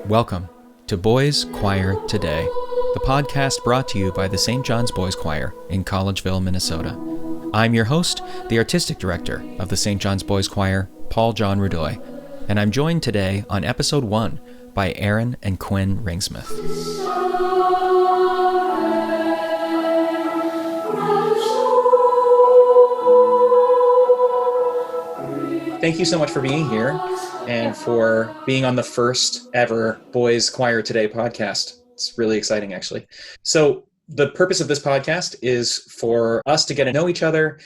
Welcome to Boys Choir Today, the podcast brought to you by the St. John's Boys Choir in Collegeville, Minnesota. I'm your host, the Artistic Director of the St. John's Boys Choir, Paul John Rudoy, and I'm joined today on Episode 1 by Aaron and Quin Ringsmuth. Thank you so much for being here and for being on the first ever Boys Choir Today podcast. It's really exciting, actually. So the purpose of this podcast is for us to get to know each other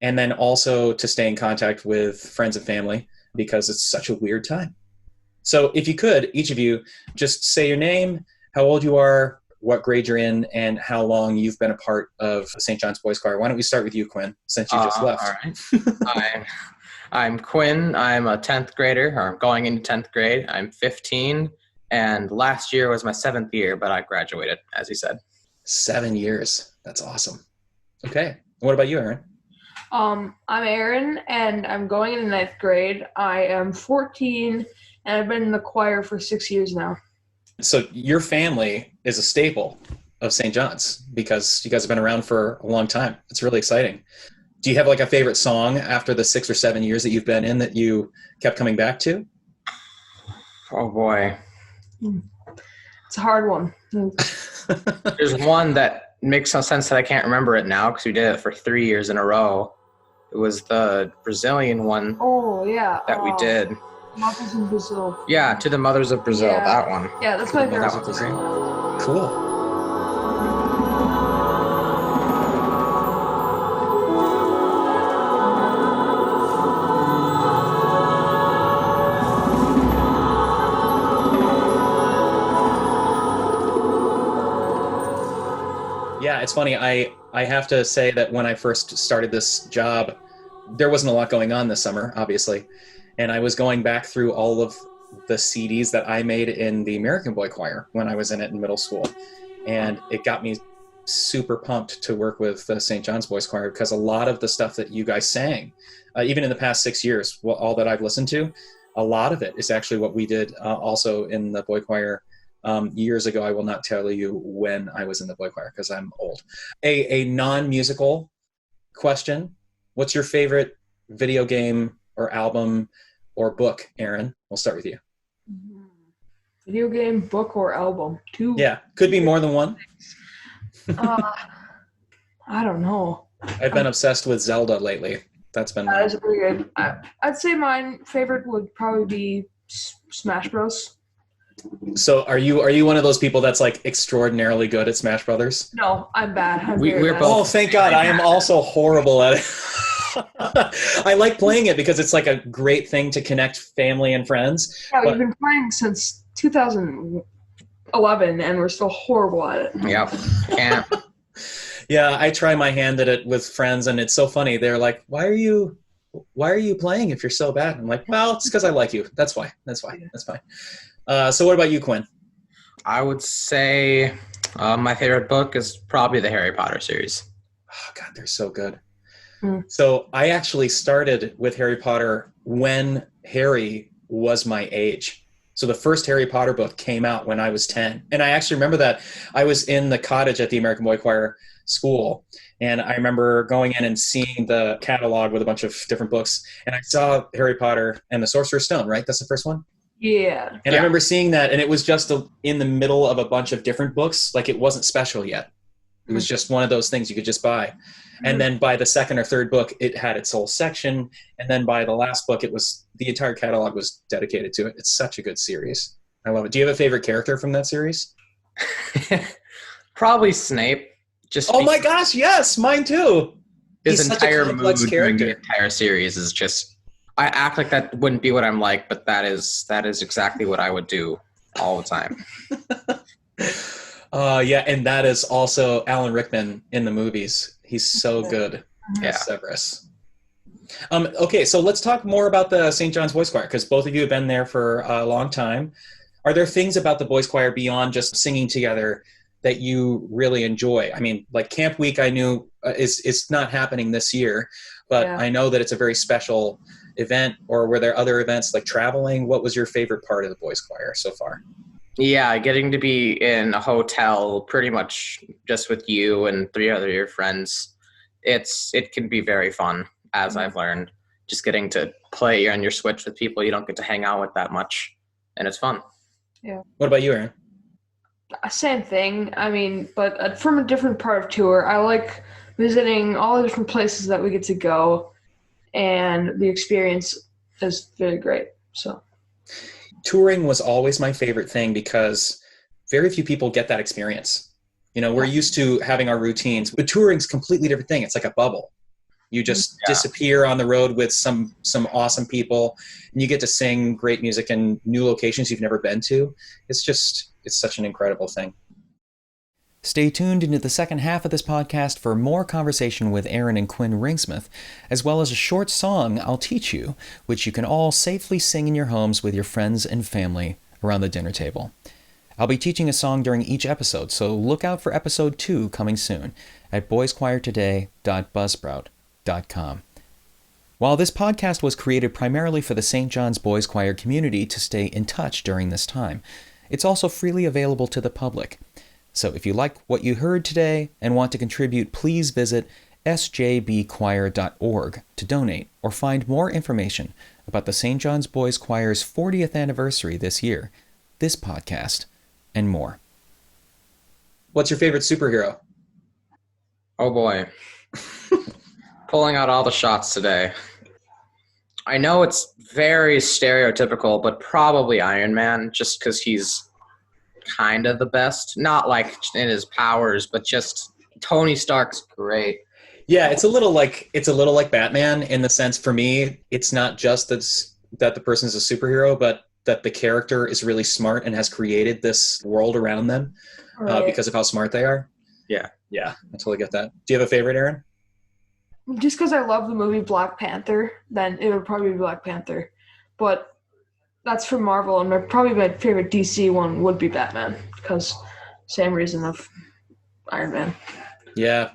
and then also to stay in contact with friends and family because it's such a weird time. So if you could, each of you, just say your name, how old you are, what grade you're in, and how long you've been a part of St. John's Boys Choir. Why don't we start with you, Quin, since you just left? All right. I'm Quin. I'm a 10th grader, or I'm going into 10th grade. I'm 15, and last year was my 7th year, but I graduated, as he said. 7 years. That's awesome. Okay. What about you, Aaron? I'm Aaron, and I'm going into 9th grade. I am 14, and I've been in the choir for 6 years now. So your family is a staple of St. John's because you guys have been around for a long time. It's really exciting. Do you have like a favorite song after the 6 or 7 years that you've been in that you kept coming back to? Oh, boy. It's a hard one. There's one that makes no sense that I can't remember it now because we did it for 3 years in a row. It was the Brazilian one. Oh, yeah. That we did. Mothers in Brazil. Yeah, To the Mothers of Brazil, Yeah. that one. Yeah, that's my favorite That one's great. Cool. Yeah, it's funny. I have to say that when I first started this job, there wasn't a lot going on this summer, obviously. And I was going back through all of the CDs that I made in the American Boy Choir when I was in it in middle school. And it got me super pumped to work with the St. John's Boys Choir because a lot of the stuff that you guys sang, even in the past 6 years, all that I've listened to, a lot of it is actually what we did also in the boy choir years ago. I will not tell you when I was in the boy choir because I'm old. A non-musical question. What's your favorite video game or album or book, Aaron? We'll start with you. Video game, book, or album? Two. Yeah, could be more than one. I don't know. I've been obsessed with Zelda lately. That's been That is pretty good. I'd say my favorite would probably be Smash Bros. So are you one of those people that's like extraordinarily good at Smash Brothers? No, I'm bad. We're bad. both. Oh, thank God. I am also horrible at it. I like playing it because it's like a great thing to connect family and friends. Yeah, we've been playing since 2011, and we're still horrible at it. Yep. Can't. Yeah, I try my hand at it with friends, and it's so funny. They're like, why are you playing if you're so bad? I'm like, well, it's because I like you. That's why. That's fine. So what about you, Quin? I would say my favorite book is probably the Harry Potter series. Oh, God, they're so good. So I actually started with Harry Potter when Harry was my age. So the first Harry Potter book came out when I was 10. And I actually remember that I was in the cottage at the American Boy Choir school. And I remember going in and seeing the catalog with a bunch of different books. And I saw Harry Potter and the Sorcerer's Stone, right? That's the first one? Yeah. And I remember seeing that, and it was just in the middle of a bunch of different books. Like, it wasn't special yet. It was just one of those things you could just buy. And then by the second or third book, it had its whole section. And then by the last book, the entire catalog was dedicated to it. It's such a good series. I love it. Do you have a favorite character from that series? Probably Snape. Oh my gosh, yes, mine too. His entire mood during the entire series is just, I act like that wouldn't be what I'm like, but that is exactly what I would do all the time. Yeah, and that is also Alan Rickman in the movies. He's so good. Yeah. Severus. Okay, so let's talk more about the St. John's Boys Choir, because both of you have been there for a long time. Are there things about the Boys Choir beyond just singing together that you really enjoy? I mean, like Camp Week, I knew it's not happening this year, but I know that it's a very special event. Or were there other events like traveling? What was your favorite part of the Boys Choir so far? Yeah, getting to be in a hotel pretty much just with you and three other your friends, it can be very fun, as I've learned. Just getting to play on your Switch with people you don't get to hang out with that much, and it's fun. Yeah. What about you, Aaron? Same thing. I mean, but from a different part of tour. I like visiting all the different places that we get to go, and the experience is very great. So, Touring was always my favorite thing because very few people get that experience. We're used to having our routines, but touring's a completely different thing. It's like a bubble. You just disappear on the road with some awesome people, and you get to sing great music in new locations you've never been to. It's such an incredible thing. Stay tuned into the second half of this podcast for more conversation with Aaron and Quin Ringsmuth, as well as a short song, I'll Teach You, which you can all safely sing in your homes with your friends and family around the dinner table. I'll be teaching a song during each episode, so look out for episode 2 coming soon at boyschoirtoday.buzzsprout.com. While this podcast was created primarily for the St. John's Boys Choir community to stay in touch during this time, it's also freely available to the public. So if you like what you heard today and want to contribute, please visit sjbchoir.org to donate or find more information about the St. John's Boys Choir's 40th anniversary this year, this podcast, and more. What's your favorite superhero? Oh boy. Pulling out all the shots today. I know it's very stereotypical, but probably Iron Man, just because he's kind of the best. Not like in his powers, but just Tony Stark's great. Yeah, it's a little like Batman in the sense, for me, it's not just that the person is a superhero, but that the character is really smart and has created this world around them because of how smart they are. Yeah, I totally get that. Do you have a favorite, Aaron? just because I love the movie Black Panther, then it would probably be Black Panther. But that's from Marvel, and probably my favorite DC one would be Batman, because same reason of Iron Man. Yeah.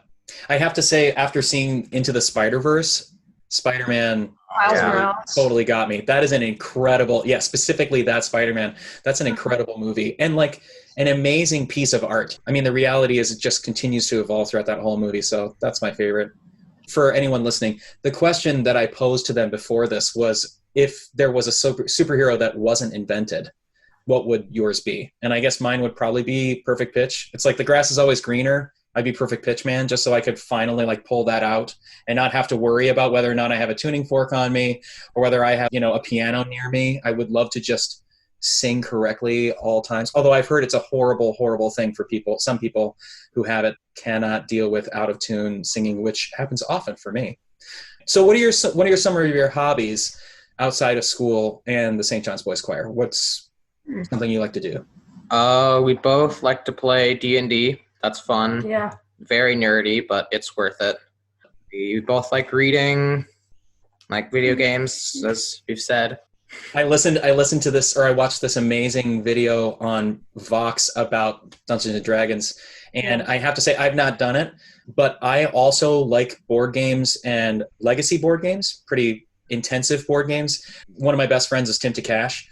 I have to say, after seeing Into the Spider-Verse, Spider-Man Miles Morales. totally got me. That is an incredible, specifically that Spider-Man. That's an incredible movie. And like an amazing piece of art. I mean, the reality is it just continues to evolve throughout that whole movie. So that's my favorite. For anyone listening, the question that I posed to them before this was, if there was a superhero that wasn't invented, what would yours be? And I guess mine would probably be Perfect Pitch. It's like the grass is always greener. I'd be Perfect Pitch Man, just so I could finally like pull that out and not have to worry about whether or not I have a tuning fork on me or whether I have, a piano near me. I would love to just sing correctly all times. Although I've heard it's a horrible, horrible thing for people. Some people who have it cannot deal with out of tune singing, which happens often for me. So what are some of your hobbies outside of school and the St. John's Boys Choir? What's something you like to do? We both like to play D&D. That's fun. Yeah. Very nerdy, but it's worth it. We both like reading, like video games, as we've said. I listened to this, or I watched this amazing video on Vox about Dungeons and Dragons, and I have to say I've not done it, but I also like board games and legacy board games, pretty intensive board games. One of my best friends is Tim Takash,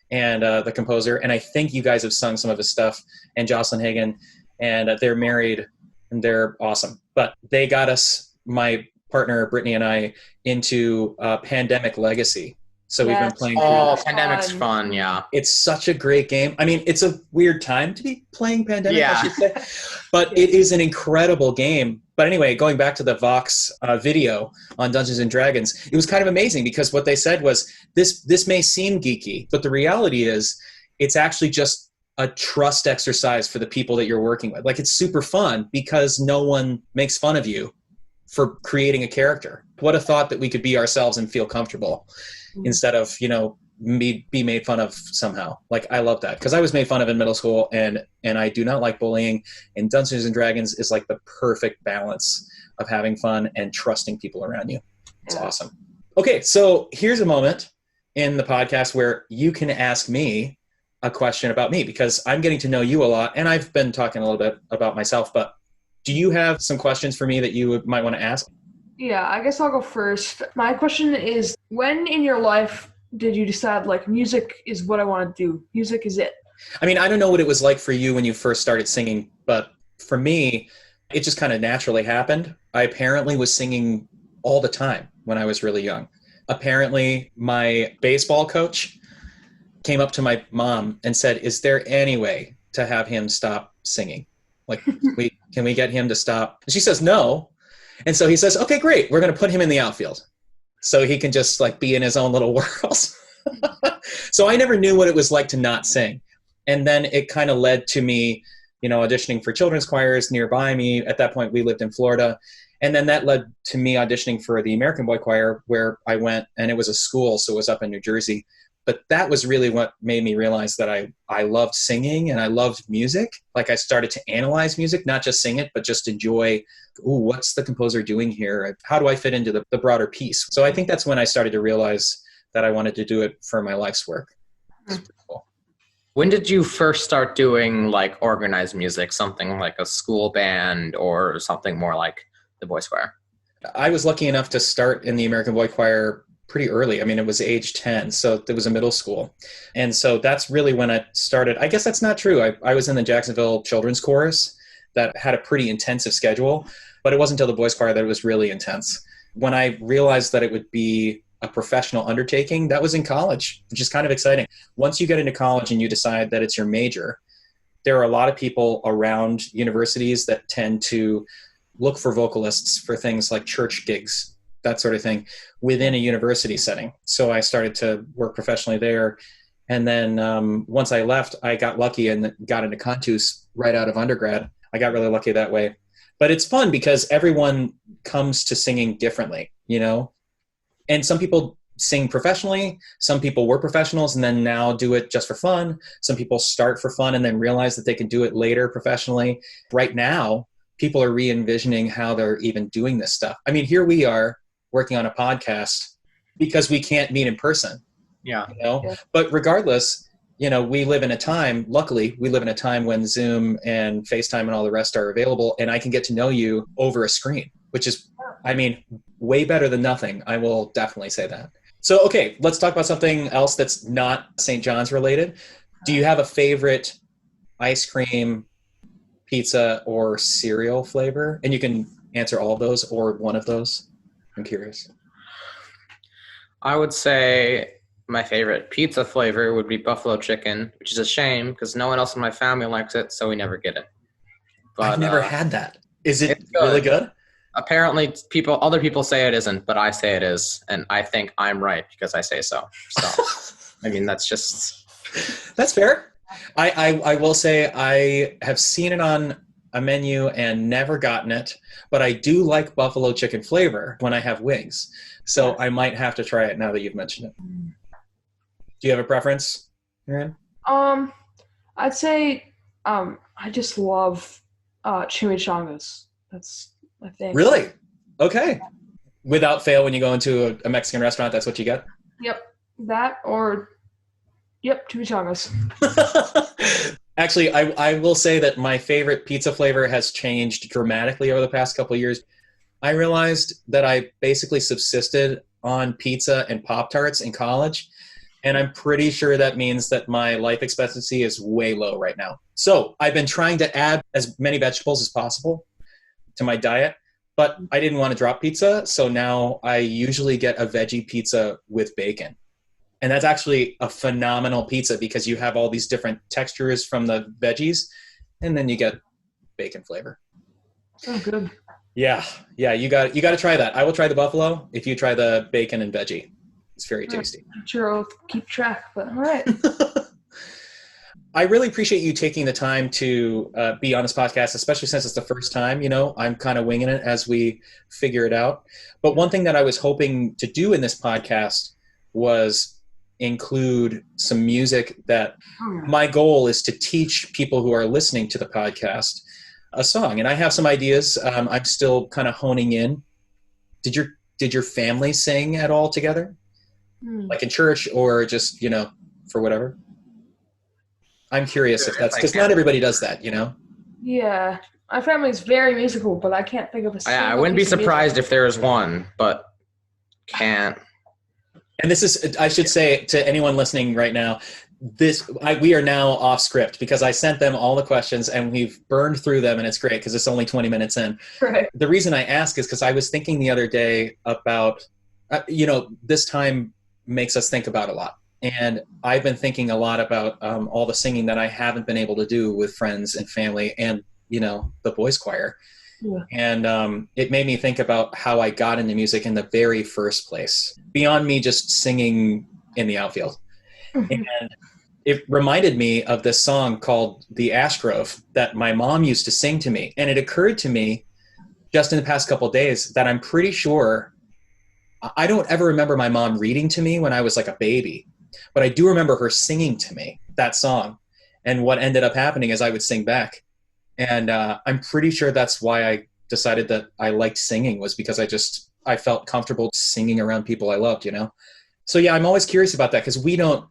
and the composer, and I think you guys have sung some of his stuff, and Jocelyn Hagan, and they're married, and they're awesome. But they got us, my partner Brittany and I, into Pandemic Legacy. So we've been playing through. Oh, Pandemic's fun, yeah. It's such a great game. I mean, it's a weird time to be playing Pandemic, I should say. But it is an incredible game. But anyway, going back to the Vox video on Dungeons and Dragons, it was kind of amazing because what they said was, this may seem geeky, but the reality is it's actually just a trust exercise for the people that you're working with. Like, it's super fun because no one makes fun of you for creating a character. What a thought that we could be ourselves and feel comfortable instead of, be made fun of somehow. Like, I love that because I was made fun of in middle school, and I do not like bullying, and Dungeons and Dragons is like the perfect balance of having fun and trusting people around you. It's awesome. Okay, so here's a moment in the podcast where you can ask me a question about me, because I'm getting to know you a lot, and I've been talking a little bit about myself, but do you have some questions for me that you might want to ask? Yeah, I guess I'll go first. My question is, when in your life did you decide, like, music is what I want to do? Music is it? I mean, I don't know what it was like for you when you first started singing, but for me, it just kind of naturally happened. I apparently was singing all the time when I was really young. Apparently, my baseball coach came up to my mom and said, "Is there any way to have him stop singing? Like, can we get him to stop?" And she says, "No." And so he says, "Okay, great. We're going to put him in the outfield so he can just like be in his own little world." So I never knew what it was like to not sing. And then it kind of led to me, auditioning for children's choirs nearby me. At that point, we lived in Florida. And then that led to me auditioning for the American Boy Choir, where I went, and it was a school, so it was up in New Jersey. But that was really what made me realize that I loved singing and I loved music. Like I started to analyze music, not just sing it, but just enjoy, what's the composer doing here? How do I fit into the broader piece? So I think that's when I started to realize that I wanted to do it for my life's work. It's pretty cool. When did you first start doing like organized music, something like a school band or something more like the Boys Choir? I was lucky enough to start in the American Boy Choir pretty early. I mean, it was age 10, so it was a middle school. And so that's really when I started. I guess that's not true. I was in the Jacksonville Children's Chorus that had a pretty intensive schedule, but it wasn't until the Boys Choir that it was really intense. When I realized that it would be a professional undertaking, that was in college, which is kind of exciting. Once you get into college and you decide that it's your major, there are a lot of people around universities that tend to look for vocalists for things like church gigs, that sort of thing, within a university setting. So I started to work professionally there. And then once I left, I got lucky and got into Cantus right out of undergrad. I got really lucky that way. But it's fun because everyone comes to singing differently, And some people sing professionally. Some people were professionals and then now do it just for fun. Some people start for fun and then realize that they can do it later professionally. Right now, people are re-envisioning how they're even doing this stuff. I mean, here we are working on a podcast because we can't meet in person. Yeah. Yeah. But regardless, we live in a time, luckily, we live in a time when Zoom and FaceTime and all the rest are available, and I can get to know you over a screen, which is, way better than nothing. I will definitely say that. So, okay, let's talk about something else that's not St. John's related. Do you have a favorite ice cream, pizza, or cereal flavor? And you can answer all of those or one of those. I'm curious. I would say my favorite pizza flavor would be buffalo chicken, which is a shame because no one else in my family likes it, so we never get it. But I've never had that. Is it it's good. really good? Apparently, other people say it isn't, but I say it is, and I think I'm right because I say so. So, that's fair. I will say I have seen it on a menu and never gotten it, but I do like buffalo chicken flavor when I have wings. So I might have to try it now that you've mentioned it. Do you have a preference, Aaron? I'd say I just love chimichangas. That's my thing. Really? Okay. Without fail, when you go into a Mexican restaurant, that's what you get? Yep. That or chimichangas. Actually, I will say that my favorite pizza flavor has changed dramatically over the past couple of years. I realized that I basically subsisted on pizza and Pop-Tarts in college, and I'm pretty sure that means that my life expectancy is way low right now. So I've been trying to add as many vegetables as possible to my diet, but I didn't want to drop pizza, so now I usually get a veggie pizza with bacon. And that's actually a phenomenal pizza because you have all these different textures from the veggies, and then you get bacon flavor. Oh, good. Yeah, you got to try that. I will try the buffalo if you try the bacon and veggie. It's very tasty. I'm sure I'll keep track, but all right. I really appreciate you taking the time to be on this podcast, especially since it's the first time. I'm kind of winging it as we figure it out. But one thing that I was hoping to do in this podcast was include some music that my goal is to teach people who are listening to the podcast a song. And I have some ideas. I'm still kind of honing in. Did your family sing at all together? Like in church or just, for whatever? I'm curious if that's because not everybody does that, Yeah. My family's very musical, but I can't think of a single I wouldn't be piece of surprised music. if there was one, but can't. And this is, I should say to anyone listening right now, we are now off script because I sent them all the questions and we've burned through them, and it's great because it's only 20 minutes in. Right. The reason I ask is because I was thinking the other day about, this time makes us think about a lot. And I've been thinking a lot about all the singing that I haven't been able to do with friends and family and, the boys choir. Yeah. And it made me think about how I got into music in the very first place, beyond me just singing in the outfield. And it reminded me of this song called The Ash Grove that my mom used to sing to me. And it occurred to me just in the past couple of days that I'm pretty sure I don't ever remember my mom reading to me when I was like a baby, but I do remember her singing to me that song. And what ended up happening is I would sing back. And I'm pretty sure that's why I decided that I liked singing, was because I felt comfortable singing around people I loved, So yeah, I'm always curious about that because we don't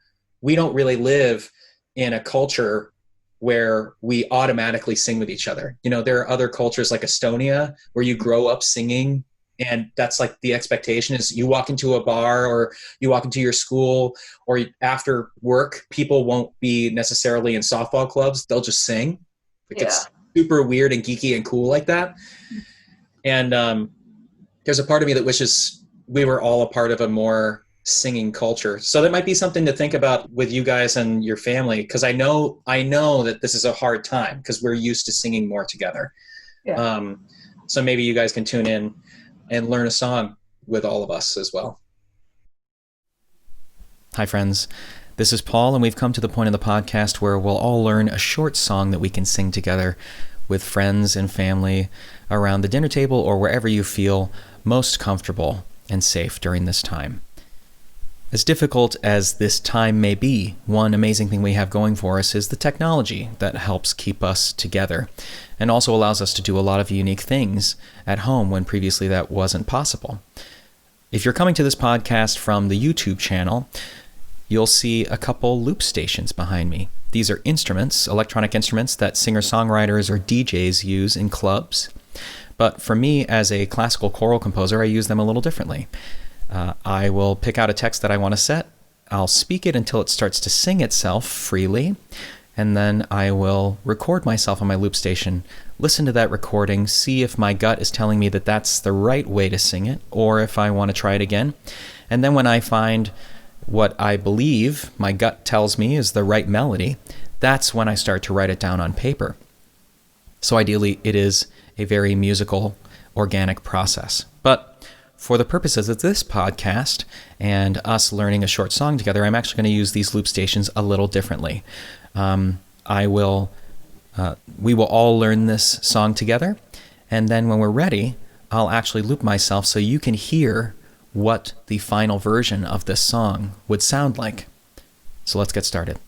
really live in a culture where we automatically sing with each other. There are other cultures like Estonia where you grow up singing, and that's like the expectation is you walk into a bar or you walk into your school or after work, people won't be necessarily in softball clubs. They'll just sing. It's super weird and geeky and cool like that. And there's a part of me that wishes we were all a part of a more singing culture. So that might be something to think about with you guys and your family, because I know that this is a hard time because we're used to singing more together. Yeah. So maybe you guys can tune in and learn a song with all of us as well. Hi, friends. This is Paul, and we've come to the point of the podcast where we'll all learn a short song that we can sing together with friends and family around the dinner table or wherever you feel most comfortable and safe during this time. As difficult as this time may be, one amazing thing we have going for us is the technology that helps keep us together and also allows us to do a lot of unique things at home when previously that wasn't possible. If you're coming to this podcast from the YouTube channel, you'll see a couple loop stations behind me. These are instruments, electronic instruments that singer-songwriters or DJs use in clubs. But for me, as a classical choral composer, I use them a little differently. I will pick out a text that I want to set. I'll speak it until it starts to sing itself freely. And then I will record myself on my loop station, listen to that recording, see if my gut is telling me that that's the right way to sing it, or if I want to try it again. And then when I find what I believe my gut tells me is the right melody, that's when I start to write it down on paper. So ideally, it is a very musical, organic process. But for the purposes of this podcast and us learning a short song together, I'm actually going to use these loop stations a little differently. We will all learn this song together, and then when we're ready, I'll actually loop myself so you can hear what the final version of this song would sound like. So let's get started.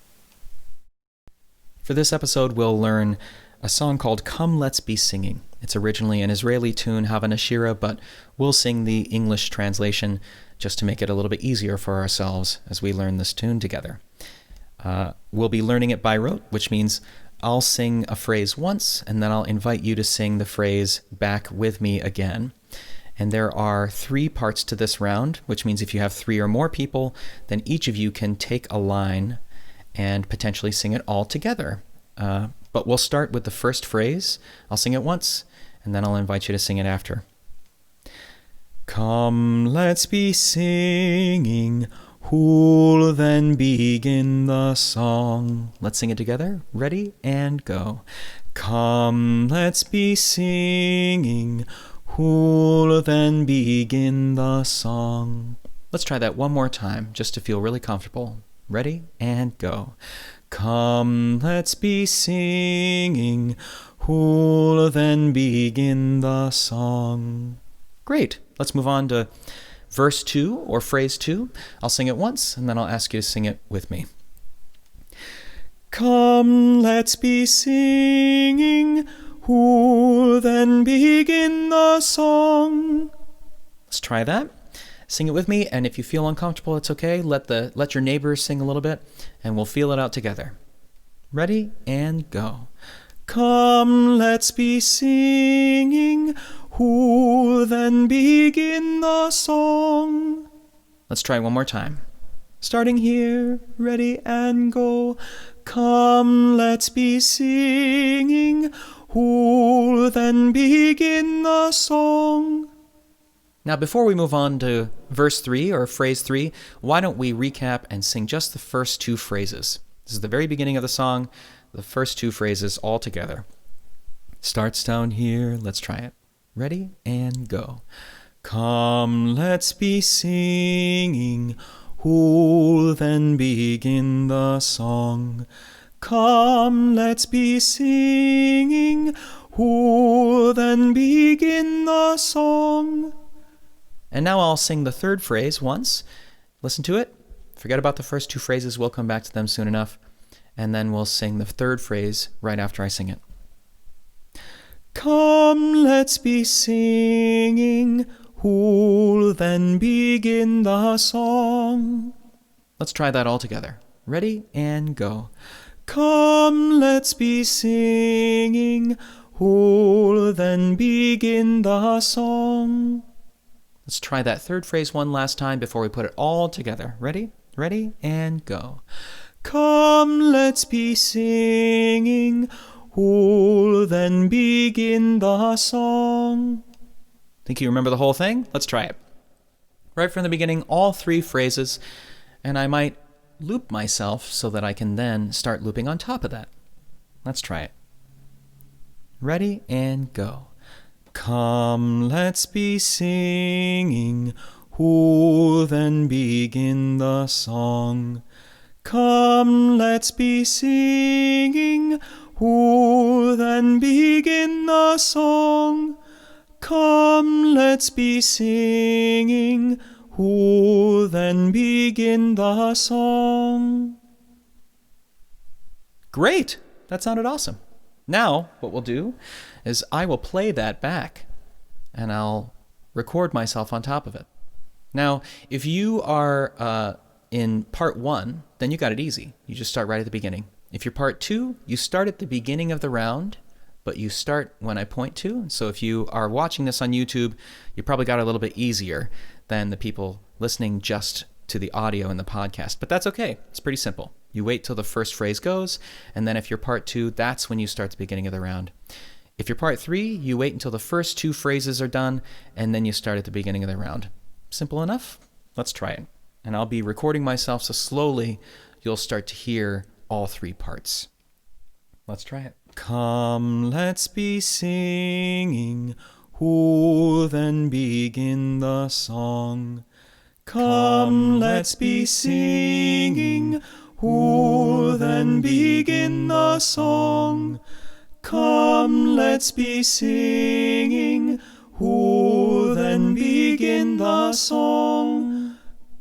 For this episode, we'll learn a song called Come Let's Be Singing. It's originally an Israeli tune, Havana Shira, but we'll sing the English translation just to make it a little bit easier for ourselves as we learn this tune together. We'll be learning it by rote, which means I'll sing a phrase once, and then I'll invite you to sing the phrase back with me again. And there are 3 parts to this round, which means if you have 3 or more people, then each of you can take a line and potentially sing it all together. But we'll start with the first phrase. I'll sing it once, and then I'll invite you to sing it after. Come, let's be singing. Who'll then begin the song? Let's sing it together. Ready? And go. Come, let's be singing. Who'll then begin the song? Let's try that one more time, just to feel really comfortable. Ready? And go. Come, let's be singing. Who'll then begin the song? Great. Let's move on to verse 2 or phrase 2. I'll sing it once, and then I'll ask you to sing it with me. Come, let's be singing. Who'll then begin the song? Let's try that. Sing it with me, and if you feel uncomfortable, it's okay. Let your neighbors sing a little bit, and we'll feel it out together. Ready? And go. Come, let's be singing. Who'll then begin the song? Let's try one more time. Starting here, ready and go. Come, let's be singing. Who'll then begin the song? Now, before we move on to verse 3 or phrase 3, why don't we recap and sing just the first two phrases? This is the very beginning of the song, the first two phrases all together. Starts down here, let's try it. Ready and go. Come, let's be singing. Who'll then begin the song? Come, let's be singing. Who'll then begin the song? And now I'll sing the third phrase once. Listen to it. Forget about the first two phrases. We'll come back to them soon enough. And then we'll sing the third phrase right after I sing it. Come, let's be singing. Who'll then begin the song? Let's try that all together. Ready and go. Come, let's be singing. Who'll then begin the song? Let's try that third phrase one last time before we put it all together. Ready? Ready and go. Come, let's be singing. Who'll then begin the song? Think you remember the whole thing? Let's try it. Right from the beginning, all three phrases, and I might loop myself so that I can then start looping on top of that. Let's try it. Ready and go. Come, let's be singing. Who'll then begin the song? Come, let's be singing. Who'll then begin the song? Come, let's be singing. Who'll then begin the song? Great! That sounded awesome. Now, what we'll do is I will play that back, and I'll record myself on top of it. Now, if you are in part 1, then you got it easy. You just start right at the beginning. If you're part 2, you start at the beginning of the round, but you start when I point to. So if you are watching this on YouTube, you probably got it a little bit easier than the people listening just to the audio in the podcast. But that's okay. It's pretty simple. You wait till the first phrase goes, and then if you're part 2, that's when you start the beginning of the round. If you're part 3, you wait until the first 2 phrases are done, and then you start at the beginning of the round. Simple enough? Let's try it. And I'll be recording myself, so slowly you'll start to hear all 3 parts. Let's try it. Come, let's be singing. Who'll then begin the song? Come, let's be singing. Who'll then begin the song? Come, let's be singing. Who'll then begin the song?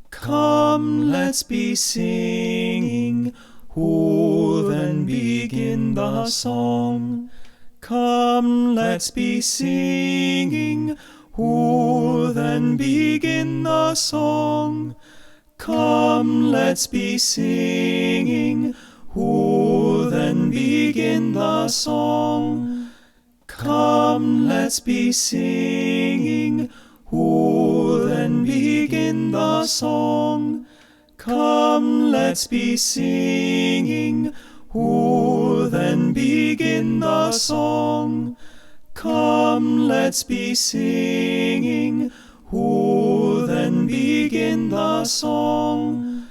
Come, let's be singing. Who'll then begin the song? Come, let's be singing. Who'll then begin the song? Come, let's be singing. Who'll then begin the song? Come, let's be singing. Who'll then begin the song? Come, let's be singing. Who'll then begin the song? Come, let's be singing. Who'll then begin the song?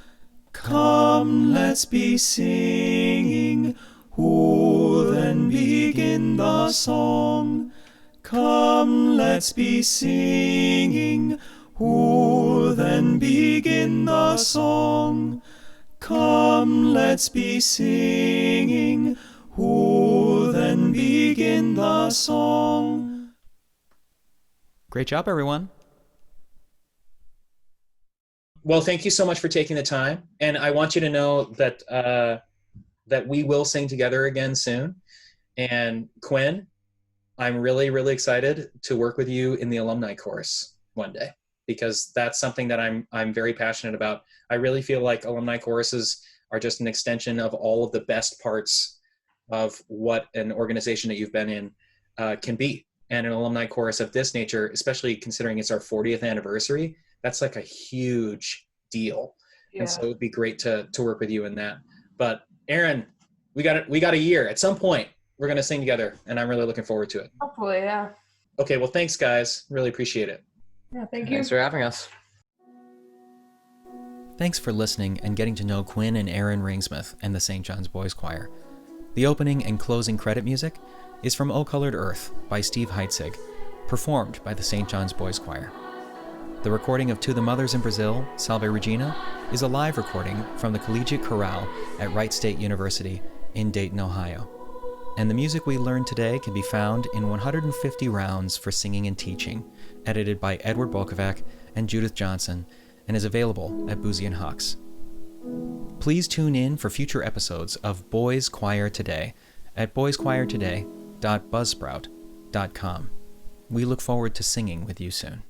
Come, let's be singing. Who'll then begin the song? Come, let's be singing. Who'll then begin the song? Come, let's be singing. Who'll then begin the song? Great job, everyone. Well, thank you so much for taking the time. And I want you to know that that we will sing together again soon. And Quinn, I'm really, really excited to work with you in the alumni chorus one day, because that's something that I'm very passionate about. I really feel like alumni choruses are just an extension of all of the best parts of what an organization that you've been in can be. And an alumni chorus of this nature, especially considering it's our 40th anniversary, that's like a huge deal. And so it would be great to work with you in that. But Aaron, we got a year. At some point, we're going to sing together, and I'm really looking forward to it. Hopefully, yeah. Okay, well, thanks, guys. Really appreciate it. Yeah, thank you. Thanks for having us. Thanks for listening and getting to know Quin and Aaron Ringsmuth and the St. John's Boys Choir. The opening and closing credit music is from O Colored Earth by Steve Heitzig, performed by the St. John's Boys Choir. The recording of To the Mothers in Brazil, Salve Regina, is a live recording from the Collegiate Chorale at Wright State University in Dayton, Ohio. And the music we learned today can be found in 150 Rounds for Singing and Teaching, edited by Edward Bolkovac and Judith Johnson, and is available at Boozy and Hawks. Please tune in for future episodes of Boys Choir Today at boyschoirtoday.buzzsprout.com. We look forward to singing with you soon.